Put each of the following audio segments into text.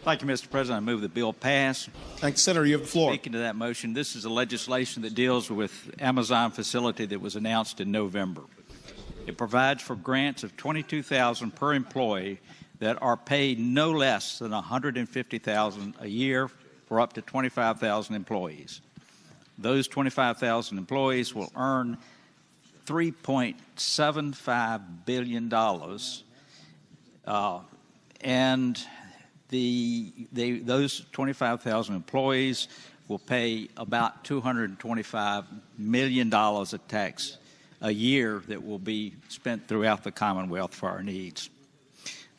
Thank you, Mr. President. I move the bill pass. Thank you, Senator. You have the floor. Speaking to that motion, this is a legislation that deals with Amazon facility that was announced in November. It provides for grants of $22,000 per employee that are paid no less than $150,000 a year for up to 25,000 employees. Those 25,000 employees will earn $3.75 billion, and those 25,000 employees will pay about $225 million of tax a year that will be spent throughout the Commonwealth for our needs.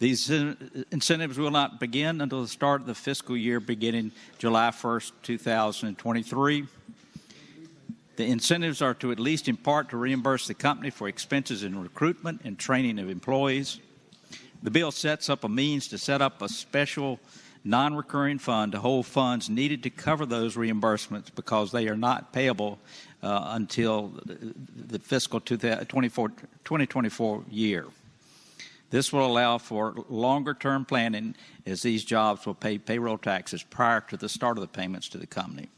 These incentives will not begin until the start of the fiscal year beginning July 1st, 2023. The incentives are to, at least in part, to reimburse the company for expenses in recruitment and training of employees. The bill sets up a means to set up a special non-recurring fund to hold funds needed to cover those reimbursements because they are not payable until the fiscal 2024 year. This will allow for longer-term planning as these jobs will pay payroll taxes prior to the start of the payments to the company.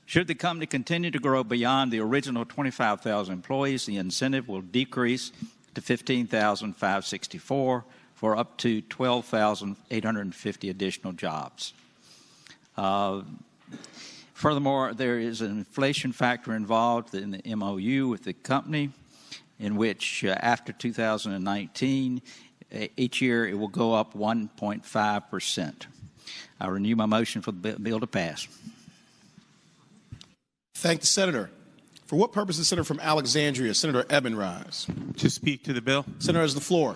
Should the company continue to grow beyond the original 25,000 employees, the incentive will decrease to 15,564 for up to 12,850 additional jobs. Furthermore, there is an inflation factor involved in the MOU with the company, in which after 2019, each year it will go up 1.5%. I renew my motion for the bill to pass. Thank the Senator. For what purpose is the Senator from Alexandria, Senator Eben rise? To speak to the bill. Senator has the floor.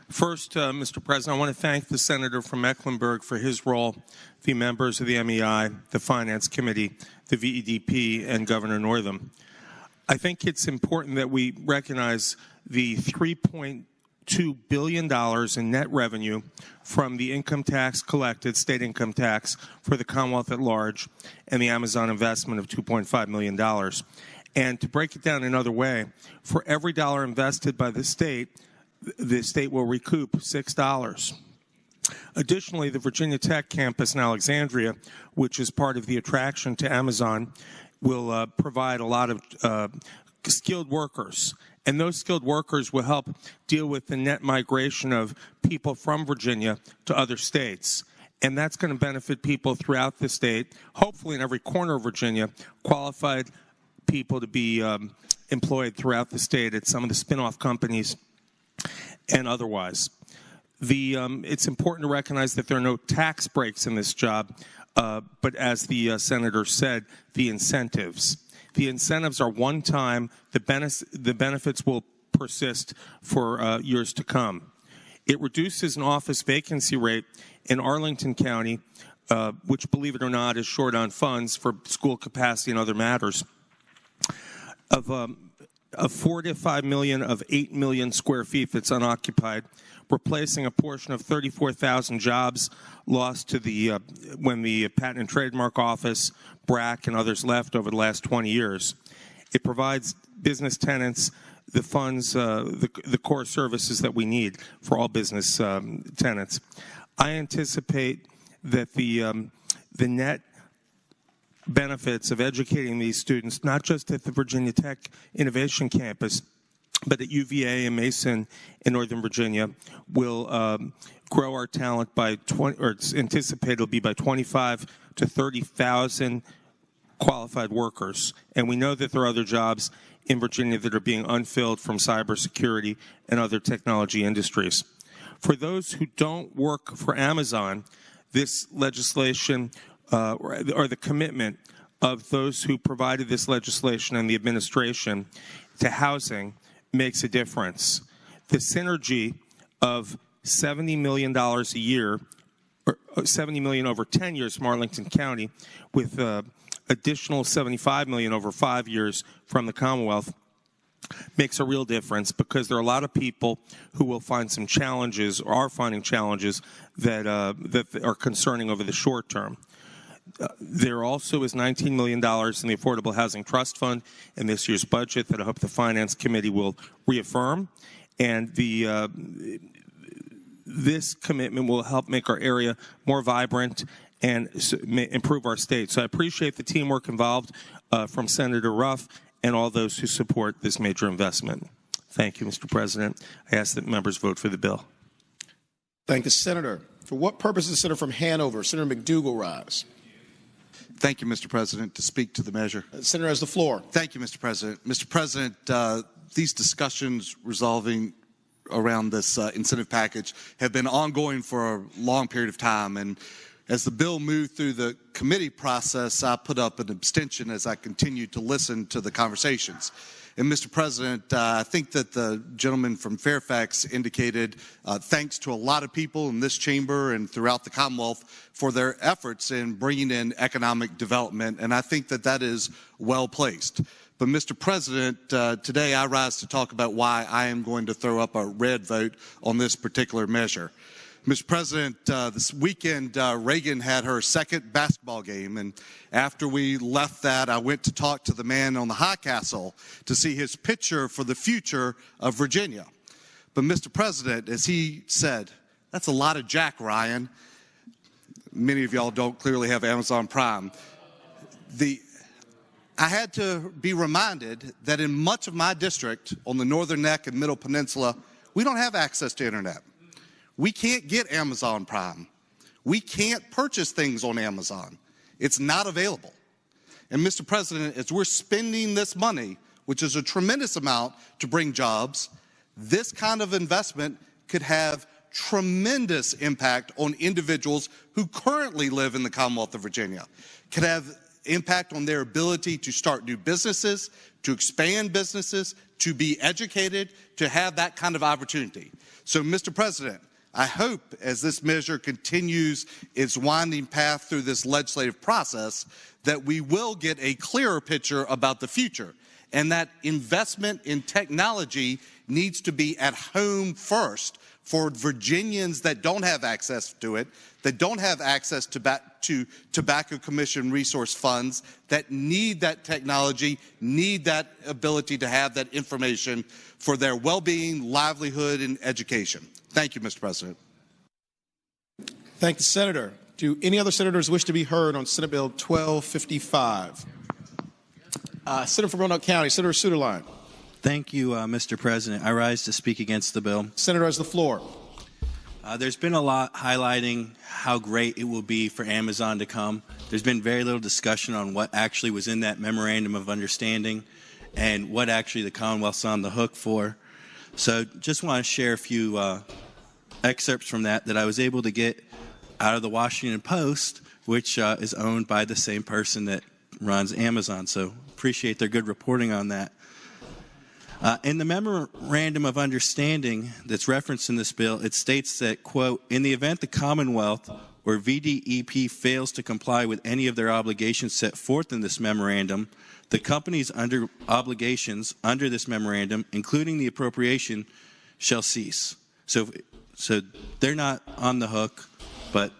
First, Mr. President, I want to thank the Senator from Mecklenburg for his role, the members of the MEI, the Finance Committee, the VEDP, and Governor Northam. I think it's important that we recognize the $3.2 billion in net revenue from the income tax collected, state income tax, for the Commonwealth at large, and the Amazon investment of $2.5 million. And to break it down another way, for every dollar invested by the state will recoup $6. Additionally, the Virginia Tech campus in Alexandria, which is part of the attraction to Amazon, will provide a lot of skilled workers. And those skilled workers will help deal with the net migration of people from Virginia to other states. And that's going to benefit people throughout the state, hopefully in every corner of Virginia, qualified people to be employed throughout the state at some of the spin-off companies and otherwise. It's important to recognize that there are no tax breaks in this job, but as the Senator said, the incentives. The incentives are one-time. The benefits will persist for years to come. It reduces an office vacancy rate in Arlington County, which, believe it or not, is short on funds for school capacity and other matters, of 4 to 5 million of 8 million square feet that's unoccupied, replacing a portion of 34,000 jobs lost to when the Patent and Trademark Office, BRAC, and others left over the last 20 years. It provides business tenants the funds, the core services that we need for all business tenants. I anticipate that the net benefits of educating these students, not just at the Virginia Tech Innovation Campus, but at UVA and Mason in Northern Virginia, will grow our talent by it's anticipated it'll be by 25 to 30,000 qualified workers. And we know that there are other jobs in Virginia that are being unfilled from cybersecurity and other technology industries. For those who don't work for Amazon, this legislation or the commitment of those who provided this legislation and the administration to housing makes a difference. The synergy of $70 million a year, or $70 million over 10 years from Arlington County, with additional $75 million over 5 years from the Commonwealth, makes a real difference, because there are a lot of people who will find some challenges, or are finding challenges, that are concerning over the short term. There also is $19 million in the Affordable Housing Trust Fund in this year's budget that I hope the Finance Committee will reaffirm. And the this commitment will help make our area more vibrant and improve our state. So I appreciate the teamwork involved from Senator Ruff and all those who support this major investment. Thank you, Mr. President. I ask that members vote for the bill. Thank the senator. For what purpose does the senator from Hanover, Senator McDougal, rise? Thank you, Mr. President, to speak to the measure. The senator has the floor. Thank you, Mr. President. Mr. President, these discussions resolving around this incentive package have been ongoing for a long period of time. And as the bill moved through the committee process, I put up an abstention as I continued to listen to the conversations. And Mr. President, I think that the gentleman from Fairfax indicated thanks to a lot of people in this chamber and throughout the Commonwealth for their efforts in bringing in economic development, and I think that that is well placed. But Mr. President, today I rise to talk about why I am going to throw up a red vote on this particular measure. Mr. President, this weekend, Reagan had her second basketball game, and after we left that, I went to talk to the man on the high castle to see his picture for the future of Virginia. But Mr. President, as he said, that's a lot of Jack, Ryan. Many of y'all don't clearly have Amazon Prime. I had to be reminded that in much of my district on the Northern Neck and Middle Peninsula, we don't have access to internet. We can't get Amazon Prime. We can't purchase things on Amazon. It's not available. And Mr. President, as we're spending this money, which is a tremendous amount to bring jobs, this kind of investment could have tremendous impact on individuals who currently live in the Commonwealth of Virginia. Could have impact on their ability to start new businesses, to expand businesses, to be educated, to have that kind of opportunity. So, Mr. President, I hope as this measure continues its winding path through this legislative process that we will get a clearer picture about the future, and that investment in technology needs to be at home first for Virginians that don't have access to it, that don't have access to Tobacco Commission resource funds, that need that technology, need that ability to have that information for their well-being, livelihood, and education. Thank you, Mr. President. Thank the senator. Do any other senators wish to be heard on Senate Bill 1255? Senator from Roanoke County, Senator Suderline. Thank you, Mr. President. I rise to speak against the bill. Senator has the floor. There's been a lot highlighting how great it will be for Amazon to come. There's been very little discussion on what actually was in that memorandum of understanding and what actually the Commonwealth's on the hook for. So just want to share a few excerpts from that I was able to get out of the Washington Post, which is owned by the same person that runs Amazon. So appreciate their good reporting on that. In the memorandum of understanding that's referenced in this bill, it states that, quote, in the event the Commonwealth or VDEP fails to comply with any of their obligations set forth in this memorandum, the company's obligations under this memorandum, including the appropriation, shall cease. So they're not on the hook, but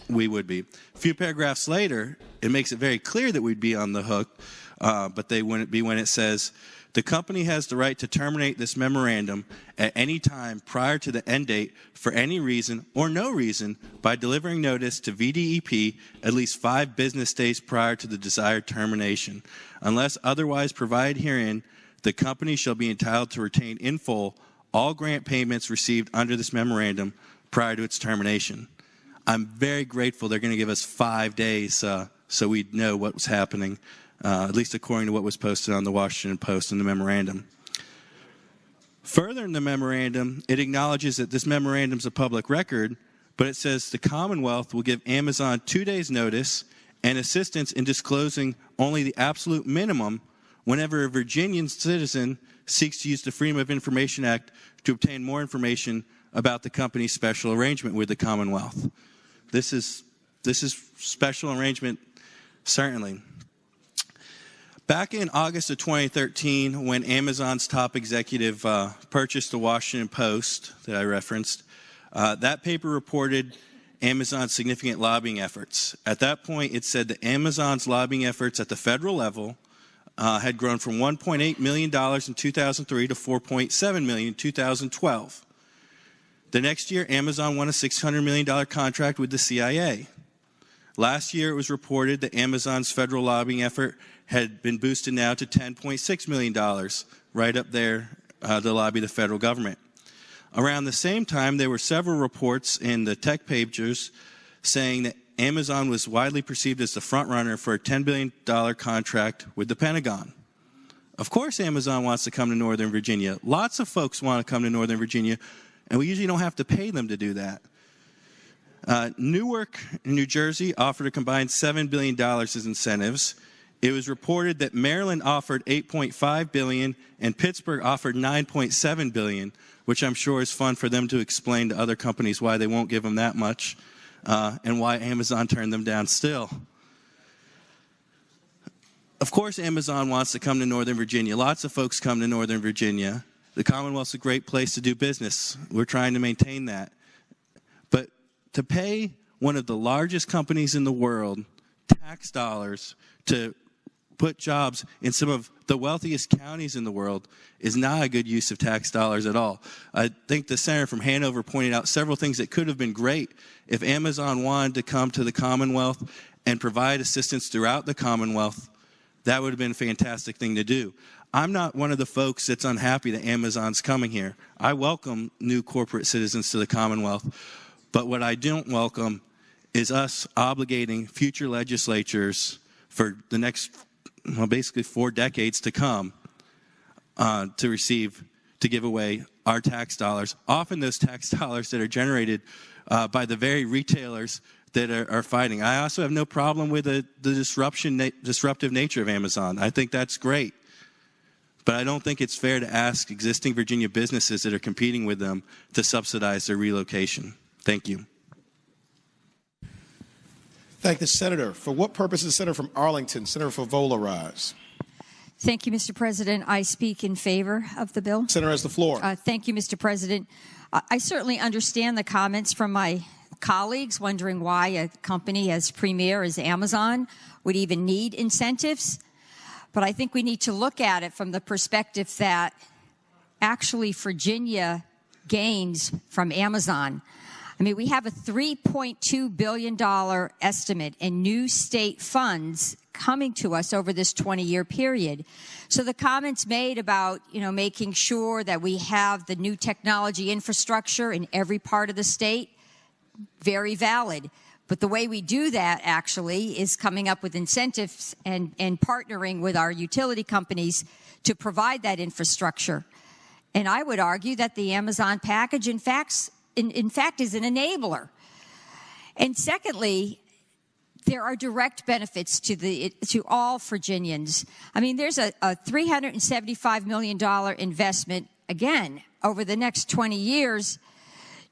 we would be. A few paragraphs later, it makes it very clear that we'd be on the hook, but they wouldn't be when it says, the company has the right to terminate this memorandum at any time prior to the end date for any reason or no reason by delivering notice to VDEP at least 5 business days prior to the desired termination. Unless otherwise provided herein, the company shall be entitled to retain in full all grant payments received under this memorandum prior to its termination. I'm very grateful they're going to give us 5 days so we'd know what was happening. At least according to what was posted on the Washington Post in the memorandum. Further in the memorandum, it acknowledges that this memorandum is a public record, but it says the Commonwealth will give Amazon 2 days' notice and assistance in disclosing only the absolute minimum whenever a Virginian citizen seeks to use the Freedom of Information Act to obtain more information about the company's special arrangement with the Commonwealth. This is special arrangement, certainly. Back in August of 2013, when Amazon's top executive purchased the Washington Post that I referenced, that paper reported Amazon's significant lobbying efforts. At that point, it said that Amazon's lobbying efforts at the federal level had grown from $1.8 million in 2003 to $4.7 million in 2012. The next year, Amazon won a $600 million contract with the CIA. Last year, it was reported that Amazon's federal lobbying effort had been boosted now to $10.6 million, right up there to lobby the federal government. Around the same time, there were several reports in the tech pages saying that Amazon was widely perceived as the front runner for a $10 billion contract with the Pentagon. Of course, Amazon wants to come to Northern Virginia. Lots of folks want to come to Northern Virginia, and we usually don't have to pay them to do that. Newark, New Jersey offered a combined $7 billion as incentives. It was reported that Maryland offered $8.5 billion and Pittsburgh offered $9.7 billion, which I'm sure is fun for them to explain to other companies why they won't give them that much and why Amazon turned them down still. Of course, Amazon wants to come to Northern Virginia. Lots of folks come to Northern Virginia. The Commonwealth's a great place to do business. We're trying to maintain that. But to pay one of the largest companies in the world tax dollars to put jobs in some of the wealthiest counties in the world is not a good use of tax dollars at all. I think the senator from Hanover pointed out several things that could have been great if Amazon wanted to come to the Commonwealth and provide assistance throughout the Commonwealth. That would have been a fantastic thing to do. I'm not one of the folks that's unhappy that Amazon's coming here. I welcome new corporate citizens to the Commonwealth. But what I don't welcome is us obligating future legislatures for the next, well, basically 4 decades to come to give away our tax dollars. Often those tax dollars that are generated by the very retailers that are fighting. I also have no problem with the disruptive nature of Amazon. I think that's great. But I don't think it's fair to ask existing Virginia businesses that are competing with them to subsidize their relocation. Thank you. Thank the senator. For what purpose is the senator from Arlington, Senator Favola, rise? Thank you, Mr. President. I speak in favor of the bill. Senator has the floor. Thank you, Mr. President. I certainly understand the comments from my colleagues wondering why a company as premier as Amazon would even need incentives. But I think we need to look at it from the perspective that actually Virginia gains from Amazon. I mean, we have a $3.2 billion estimate in new state funds coming to us over this 20-year period. So the comments made about, making sure that we have the new technology infrastructure in every part of the state, very valid. But the way we do that, actually, is coming up with incentives and partnering with our utility companies to provide that infrastructure. And I would argue that the Amazon package, in fact, is an enabler. And secondly, there are direct benefits to all Virginians. I mean, there's a $375 million investment, again, over the next 20 years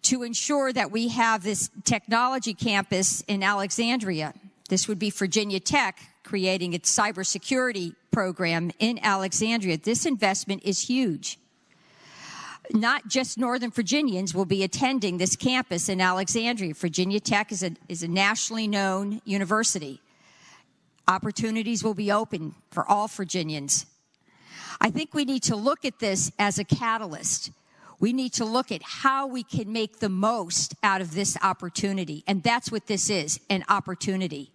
to ensure that we have this technology campus in Alexandria. This would be Virginia Tech creating its cybersecurity program in Alexandria. This investment is huge. Not just Northern Virginians will be attending this campus in Alexandria. Virginia Tech is a nationally known university. Opportunities will be open for all Virginians. I think we need to look at this as a catalyst. We need to look at how we can make the most out of this opportunity. And that's what this is, an opportunity.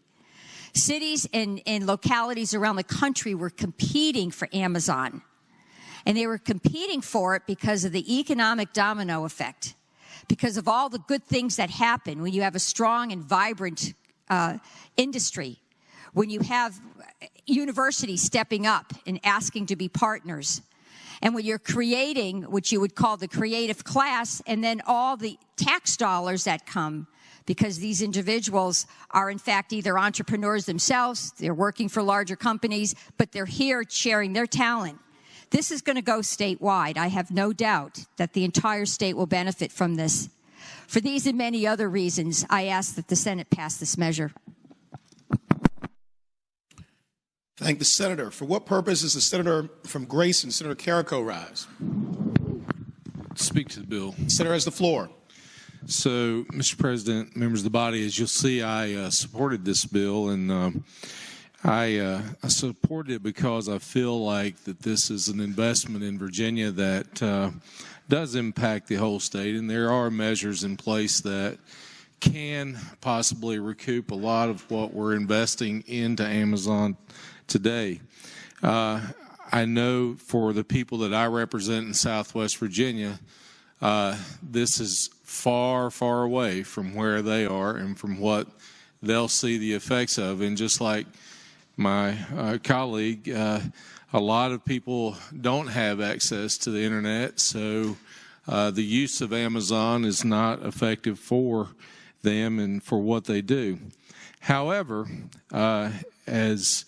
Cities and localities around the country were competing for Amazon. And they were competing for it because of the economic domino effect, because of all the good things that happen when you have a strong and vibrant industry, when you have universities stepping up and asking to be partners, and when you're creating what you would call the creative class, and then all the tax dollars that come, because these individuals are, in fact, either entrepreneurs themselves, they're working for larger companies, but they're here sharing their talent. This is going to go statewide. I have no doubt that the entire state will benefit from this. For these and many other reasons, I ask that the Senate pass this measure. Thank the senator. For what purpose is the senator from Grayson, Senator Carrico, rise? Speak to the bill. Senator has the floor. So, Mr. President, members of the body, as you'll see, I supported this bill, and I supported it because I feel like that this is an investment in Virginia that does impact the whole state, and there are measures in place that can possibly recoup a lot of what we're investing into Amazon today. I know for the people that I represent in Southwest Virginia, this is far, far away from where they are and from what they'll see the effects of. And just like my colleague, a lot of people don't have access to the internet, so the use of Amazon is not effective for them and for what they do. However, as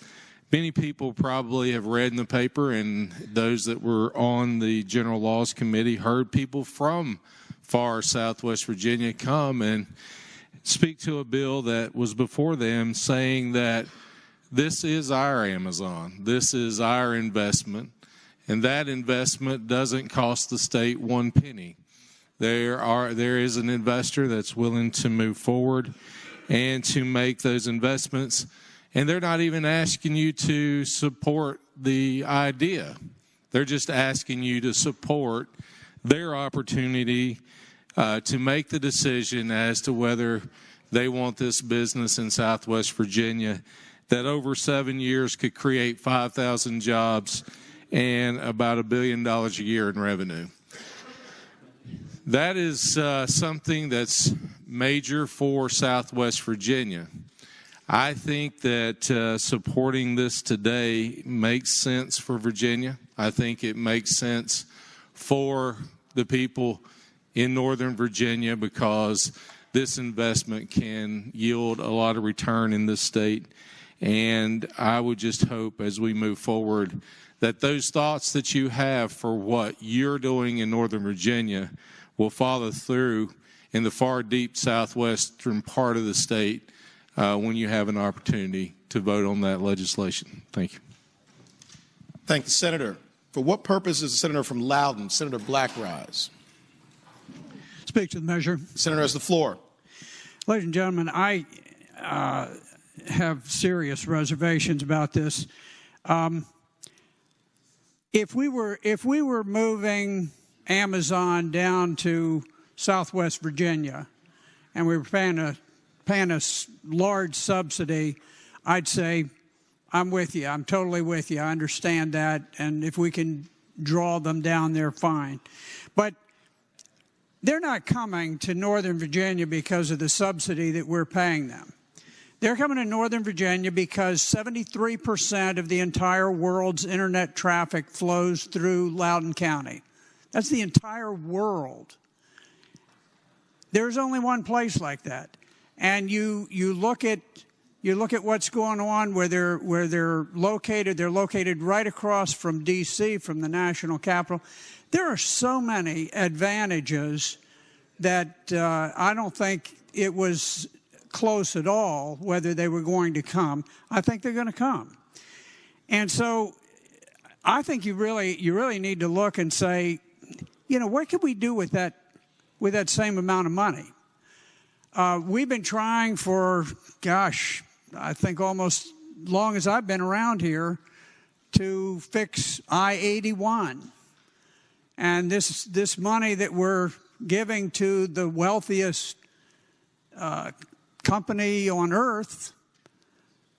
many people probably have read in the paper, and those that were on the General Laws Committee heard people from far Southwest Virginia come and speak to a bill that was before them, saying that this is our Amazon, this is our investment, and that investment doesn't cost the state one penny. There is an investor that's willing to move forward and to make those investments, and they're not even asking you to support the idea. They're just asking you to support their opportunity to make the decision as to whether they want this business in Southwest Virginia that over 7 years could create 5,000 jobs and about $1 billion a year in revenue. That is something that's major for Southwest Virginia. I think that supporting this today makes sense for Virginia. I think it makes sense for the people in Northern Virginia because this investment can yield a lot of return in this state. And I would just hope as we move forward that those thoughts that you have for what you're doing in Northern Virginia will follow through in the far deep southwestern part of the state when you have an opportunity to vote on that legislation. Thank you. Thank the Senator. For what purpose is the Senator from Loudoun, Senator Black, rise? Speak to the measure. Senator has the floor. Ladies and gentlemen, I have serious reservations about this. If we were moving Amazon down to Southwest Virginia and we were paying a large subsidy, I'd say, I'm with you. I'm totally with you. I understand that. And if we can draw them down there, fine. But they're not coming to Northern Virginia because of the subsidy that we're paying them. They're coming to Northern Virginia because 73% of the entire world's internet traffic flows through Loudoun County. That's the entire world. There's only one place like that. And you look at what's going on where they're located. They're located right across from D.C., from the national capital. There are so many advantages that I don't think it was close at all whether they were going to come. I think they're going to come. And so I think you really need to look and say, you know, what could we do with that same amount of money? We've been trying for, gosh, I think almost long as I've been around here to fix I-81. And this money that we're giving to the wealthiest company on earth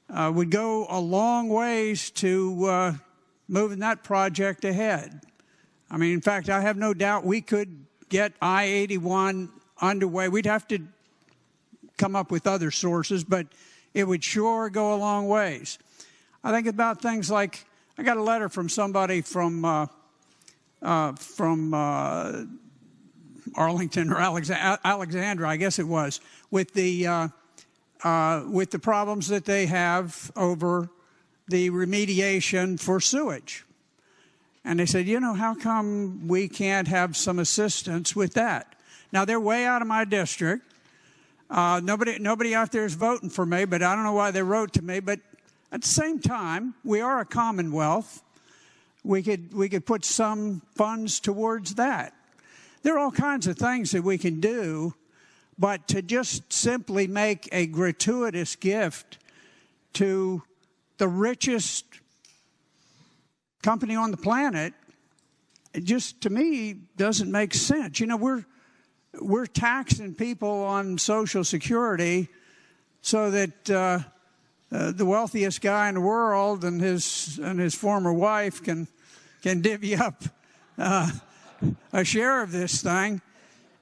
would go a long ways to moving that project ahead. I mean, in fact, I have no doubt we could get I-81 underway. We'd have to come up with other sources, but it would sure go a long ways. I think about things like, I got a letter from somebody from Arlington or Alexandra, I guess it was, with the problems that they have over the remediation for sewage. And they said, you know, how come we can't have some assistance with that? Now, they're way out of my district. Nobody out there is voting for me, but I don't know why they wrote to me. But at the same time, we are a commonwealth. We could put some funds towards that. There are all kinds of things that we can do, but to just simply make a gratuitous gift to the richest company on the planet, it just, to me, doesn't make sense. You know, we're taxing people on Social Security so that the wealthiest guy in the world and his former wife can divvy up a share of this thing.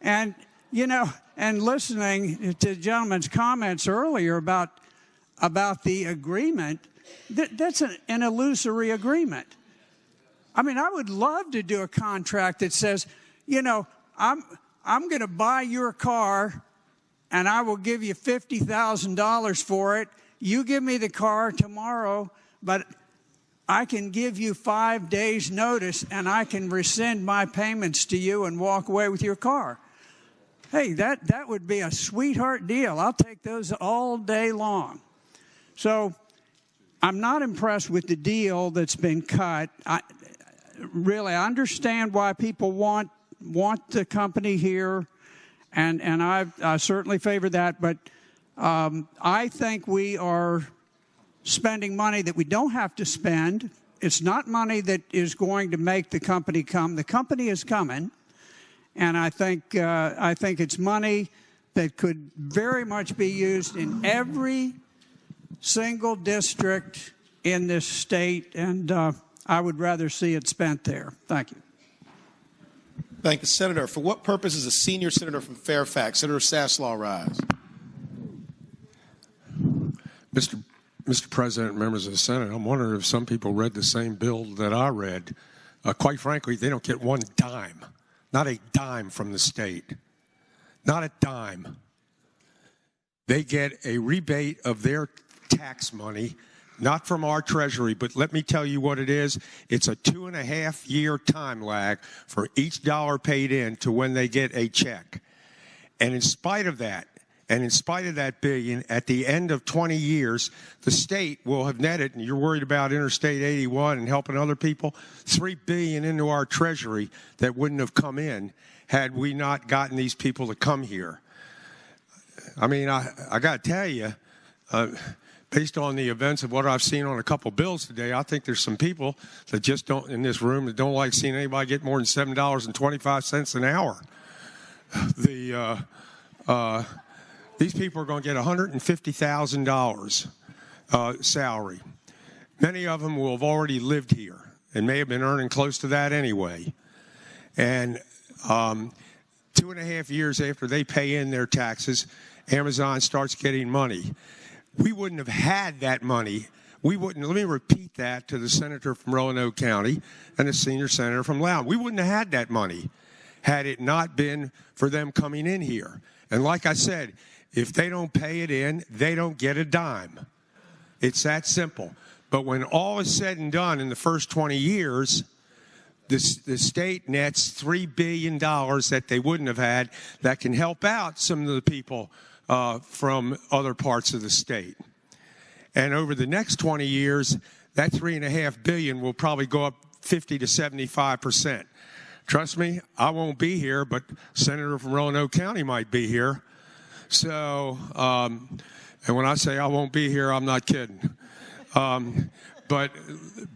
And, you know, and listening to the gentleman's comments earlier about the agreement, that's an illusory agreement. I mean, I would love to do a contract that says, you know, I'm going to buy your car and I will give you $50,000 for it. You give me the car tomorrow, but I can give you 5 days notice and I can rescind my payments to you and walk away with your car. Hey, that would be a sweetheart deal. I'll take those all day long. So I'm not impressed with the deal that's been cut. I understand why people want the company here, and I certainly favor that, but I think we are spending money that we don't have to spend. It's not money that is going to make the company come. The company is coming, and I think it's money that could very much be used in every single district in this state, and I would rather see it spent there. Thank you. Thank you, Senator. For what purpose is a senior senator from Fairfax, Senator Saslaw, rise? Mr. President, members of the Senate, I'm wondering if some people read the same bill that I read. Quite frankly, they don't get one dime, not a dime from the state, not a dime. They get a rebate of their tax money, not from our Treasury, but let me tell you what it is. It's a 2.5-year time lag for each dollar paid in to when they get a check. And in spite of that, and in spite of that billion, at the end of 20 years, the state will have netted, and you're worried about Interstate 81 and helping other people, $3 billion into our Treasury that wouldn't have come in had we not gotten these people to come here. I mean, I got to tell you, based on the events of what I've seen on a couple bills today, I think there's some people that just don't, in this room, that don't like seeing anybody get more than $7.25 an hour. These people are going to get $150,000 salary. Many of them will have already lived here and may have been earning close to that anyway. And 2.5 years after they pay in their taxes, Amazon starts getting money. We wouldn't have had that money. We wouldn't, let me repeat that to the senator from Roanoke County and the senior senator from Loudoun. We wouldn't have had that money had it not been for them coming in here. And like I said, if they don't pay it in, they don't get a dime. It's that simple. But when all is said and done in the first 20 years, the state nets $3 billion that they wouldn't have had that can help out some of the people from other parts of the state. And over the next 20 years, that $3.5 billion will probably go up 50 to 75%. Trust me, I won't be here, but Senator from Roanoke County might be here. So, and when I say I won't be here, I'm not kidding. But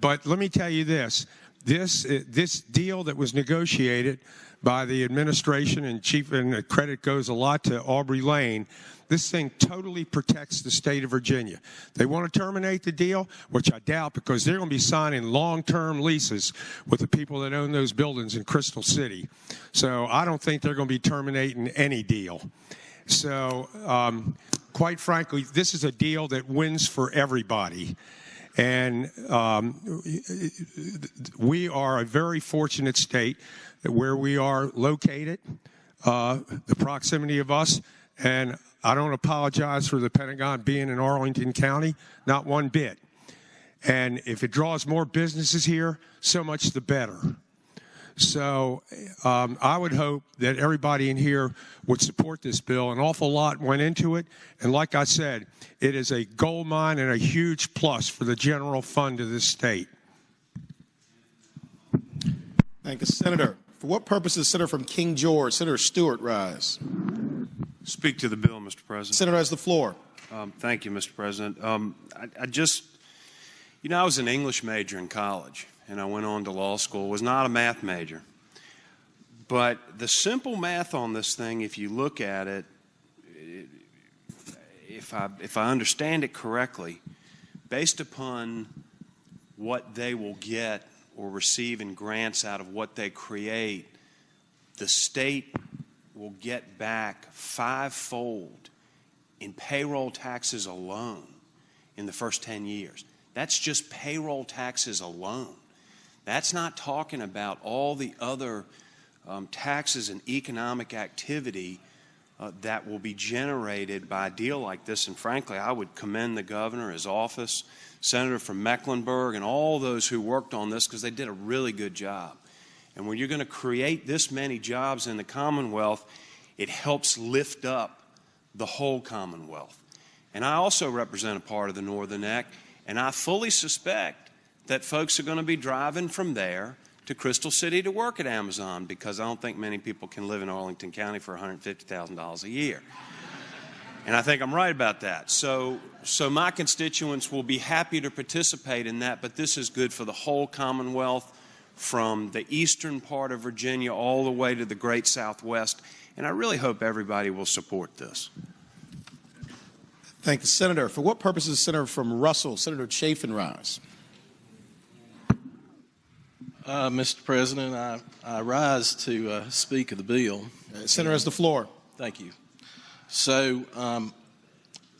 let me tell you this. This deal that was negotiated by the administration and the credit goes a lot to Aubrey Lane, this thing totally protects the state of Virginia. They want to terminate the deal, which I doubt, because they're going to be signing long-term leases with the people that own those buildings in Crystal City. So I don't think they're going to be terminating any deal. So quite frankly, this is a deal that wins for everybody. And we are a very fortunate state where we are located, the proximity of us, and I don't apologize for the Pentagon being in Arlington County, not one bit. And if it draws more businesses here, so much the better. So I would hope that everybody in here would support this bill. An awful lot went into it. And like I said, it is a gold mine and a huge plus for the general fund of this state. Thank you, Senator. For what purpose does the senator from King George, Senator Stewart, rise? Speak to the bill, Mr. President. Senator has the floor. Thank you, Mr. President. I was an English major in college, and I went on to law school, was not a math major. But the simple math on this thing, if you look at it, if I understand it correctly, based upon what they will get or receive in grants out of what they create, the state will get back fivefold in payroll taxes alone in the first 10 years. That's just payroll taxes alone. That's not talking about all the other taxes and economic activity that will be generated by a deal like this. And frankly, I would commend the governor, his office, Senator from Mecklenburg, and all those who worked on this, because they did a really good job. And when you're going to create this many jobs in the Commonwealth, it helps lift up the whole Commonwealth. And I also represent a part of the Northern Neck, and I fully suspect that folks are going to be driving from there to Crystal City to work at Amazon, because I don't think many people can live in Arlington County for $150,000 a year. And I think I'm right about that. So my constituents will be happy to participate in that, but this is good for the whole Commonwealth, from the eastern part of Virginia all the way to the great Southwest. And I really hope everybody will support this. Thank you, Senator. For what purpose is Senator from Russell, Senator Chafin, rise? Mr. President, I rise to speak of the bill. Senator has the floor. Thank you. So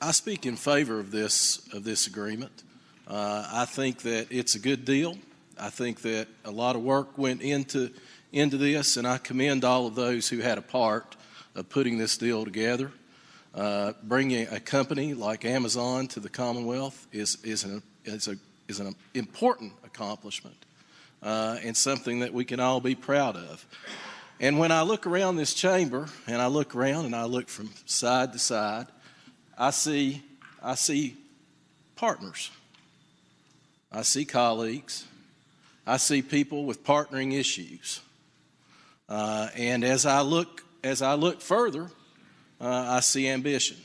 I speak in favor of this agreement. I think that it's a good deal. I think that a lot of work went into this, and I commend all of those who had a part of putting this deal together. Bringing a company like Amazon to the Commonwealth is an important accomplishment, and something that we can all be proud of. And when I look around this chamber, and I look around and I look from side to side, I see partners. I see colleagues. I see people with partnering issues. And as I look further, I see ambition.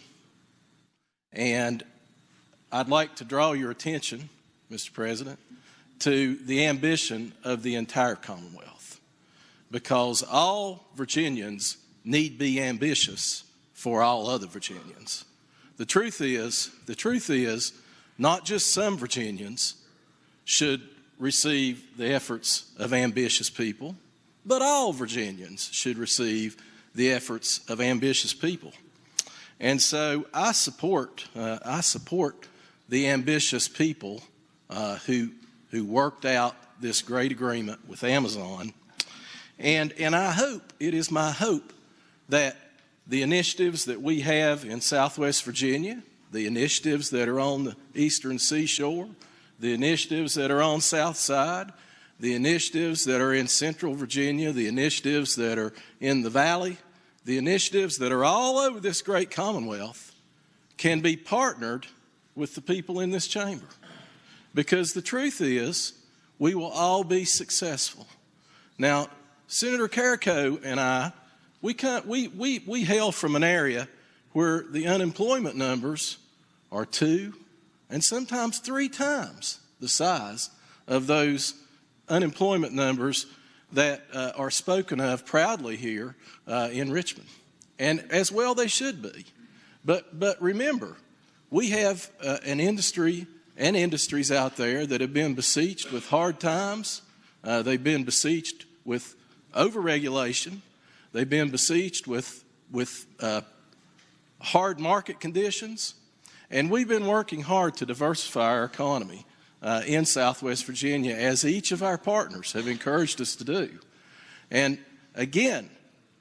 And I'd like to draw your attention, Mr. President, to the ambition of the entire Commonwealth, because all Virginians need be ambitious for all other Virginians. The truth is, not just some Virginians should receive the efforts of ambitious people, but all Virginians should receive the efforts of ambitious people. And so I support the ambitious people who worked out this great agreement with Amazon. And it is my hope that the initiatives that we have in Southwest Virginia, the initiatives that are on the Eastern Seashore, the initiatives that are on South Side, the initiatives that are in Central Virginia, the initiatives that are in the Valley, the initiatives that are all over this great Commonwealth can be partnered with the people in this chamber. Because the truth is, we will all be successful. Now, Senator Carrico and I, we hail from an area where the unemployment numbers are 2 and sometimes 3 times the size of those unemployment numbers that are spoken of proudly here in Richmond. And as well they should be. But remember, we have an industry and industries out there that have been besieged with hard times. They've been besieged with overregulation. They've been besieged with hard market conditions. And we've been working hard to diversify our economy in Southwest Virginia, as each of our partners have encouraged us to do. And again,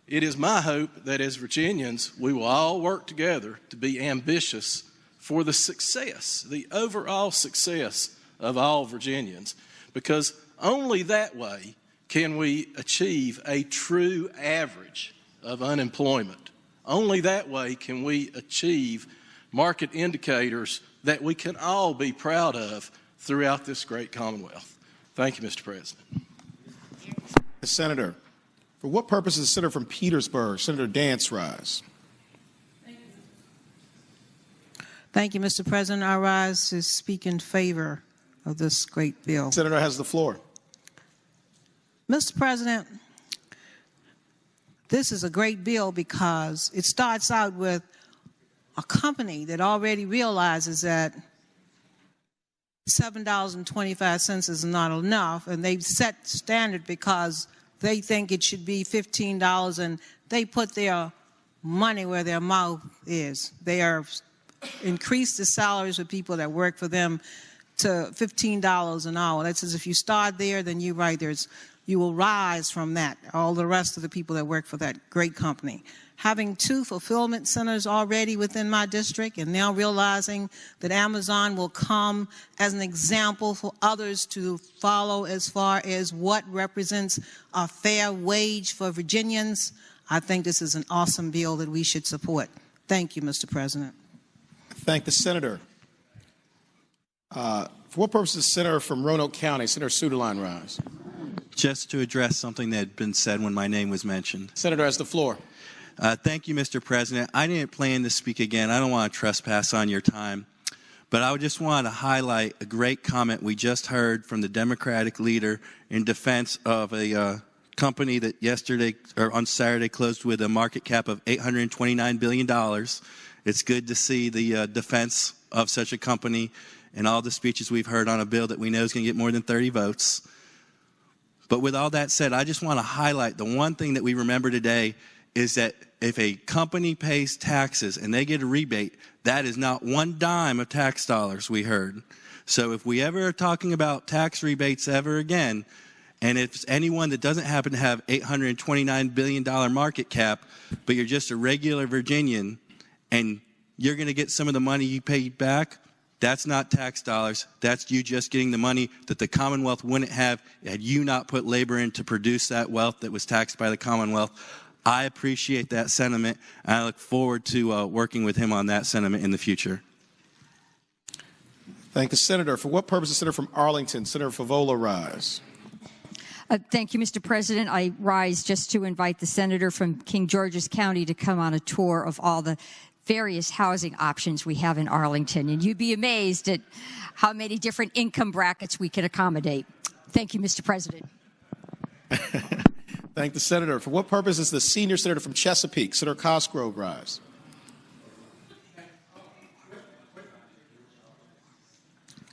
it is my hope that as Virginians, we will all work together to be ambitious for the success, the overall success of all Virginians, because only that way can we achieve a true average of unemployment. Only that way can we achieve market indicators that we can all be proud of throughout this great Commonwealth. Thank you, Mr. President. Senator, for what purpose is the Senator from Petersburg, Senator Dance, rise? Thank you, Mr. President. I rise to speak in favor of this great bill. Senator has the floor. Mr. President, this is a great bill because it starts out with a company that already realizes that $7.25 is not enough, and they've set standard because they think it should be $15, and they put their money where their mouth is. They are increased the salaries of people that work for them to $15 an hour. That says if you start there, then you're right, you will rise from that, all the rest of the people that work for that great company. Having 2 fulfillment centers already within my district and now realizing that Amazon will come as an example for others to follow as far as what represents a fair wage for Virginians, I think this is an awesome bill that we should support. Thank you, Mr. President. Thank the senator. For what purpose is the senator from Roanoke County, Senator Suderline, rise? Just to address something that had been said when my name was mentioned. Senator has the floor. Thank you, Mr. President. I didn't plan to speak again. I don't want to trespass on your time. But I just want to highlight a great comment we just heard from the Democratic leader in defense of a company that on Saturday closed with a market cap of $829 billion. It's good to see the defense of such a company and all the speeches we've heard on a bill that we know is going to get more than 30 votes. But with all that said, I just want to highlight the one thing that we remember today is that if a company pays taxes and they get a rebate, that is not one dime of tax dollars, we heard. So if we ever are talking about tax rebates ever again, and if it's anyone that doesn't happen to have $829 billion market cap, but you're just a regular Virginian and you're going to get some of the money you paid back, that's not tax dollars. That's you just getting the money that the Commonwealth wouldn't have had you not put labor in to produce that wealth that was taxed by the Commonwealth. I appreciate that sentiment, and I look forward to working with him on that sentiment in the future. Thank the senator. For what purpose is the senator from Arlington, Senator Favola, rise? Thank you, Mr. President. I rise just to invite the senator from King George's County to come on a tour of all the various housing options we have in Arlington, and you'd be amazed at how many different income brackets we can accommodate. Thank you, Mr. President. Thank the senator. For what purpose is the senior senator from Chesapeake, Senator Cosgrove, rise?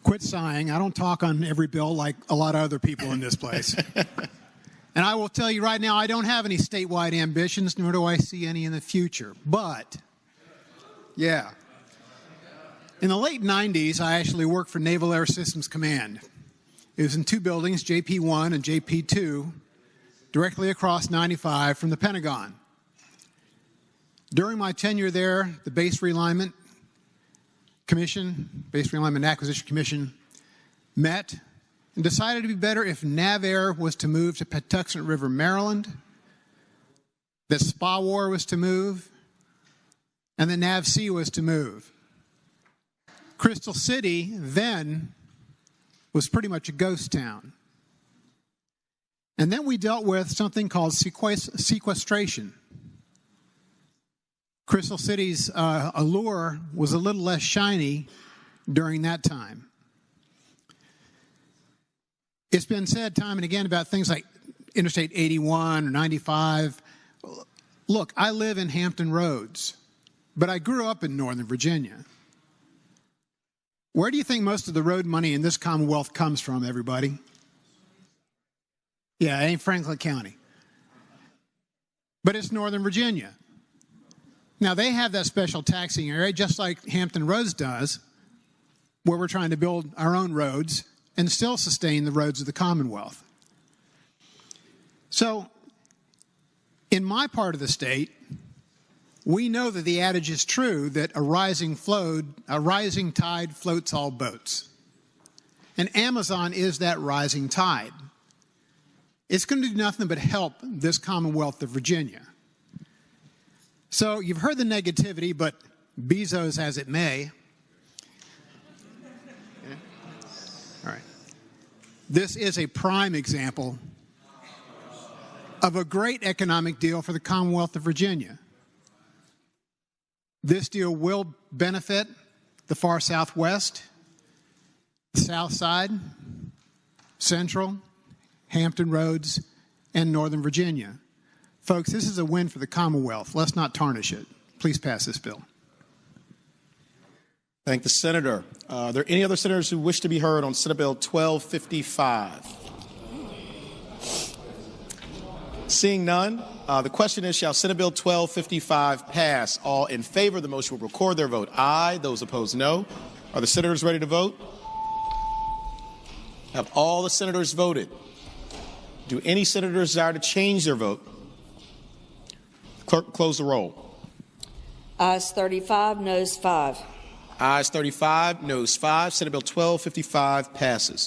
Quit sighing. I don't talk on every bill like a lot of other people in this place. And I will tell you right now, I don't have any statewide ambitions, nor do I see any in the future. But, yeah. In the late 90s, I actually worked for Naval Air Systems Command. It was in 2 buildings, JP-1 and JP-2, directly across 95 from the Pentagon. During my tenure there, the Base Realignment Acquisition Commission met and decided it would be better if NAVAIR was to move to Patuxent River, Maryland, that SPA-WAR was to move, and that NAVC was to move. Crystal City then was pretty much a ghost town. And then we dealt with something called sequestration. Crystal City's allure was a little less shiny during that time. It's been said time and again about things like Interstate 81 or 95. Look, I live in Hampton Roads, but I grew up in Northern Virginia. Where do you think most of the road money in this Commonwealth comes from, everybody? Yeah, it ain't Franklin County. But it's Northern Virginia. Now, they have that special taxing area, just like Hampton Roads does, where we're trying to build our own roads and still sustain the roads of the Commonwealth. So, in my part of the state, we know that the adage is true that a rising tide floats all boats. And Amazon is that rising tide. It's going to do nothing but help this Commonwealth of Virginia. So you've heard the negativity, but Bezos as it may. Okay. All right. This is a prime example of a great economic deal for the Commonwealth of Virginia. This deal will benefit the far southwest, the south side, central, Hampton Roads, and Northern Virginia. Folks, this is a win for the Commonwealth. Let's not tarnish it. Please pass this bill. Thank the senator. Are there any other senators who wish to be heard on Senate Bill 1255? Seeing none, the question is, shall Senate Bill 1255 pass? All in favor of the motion will record their vote aye. Those opposed, no. Are the senators ready to vote? Have all the senators voted? Do any senators desire to change their vote? Clerk, close the roll. Ayes 35, noes 5. Ayes 35, noes 5. Senate Bill 1255 passes.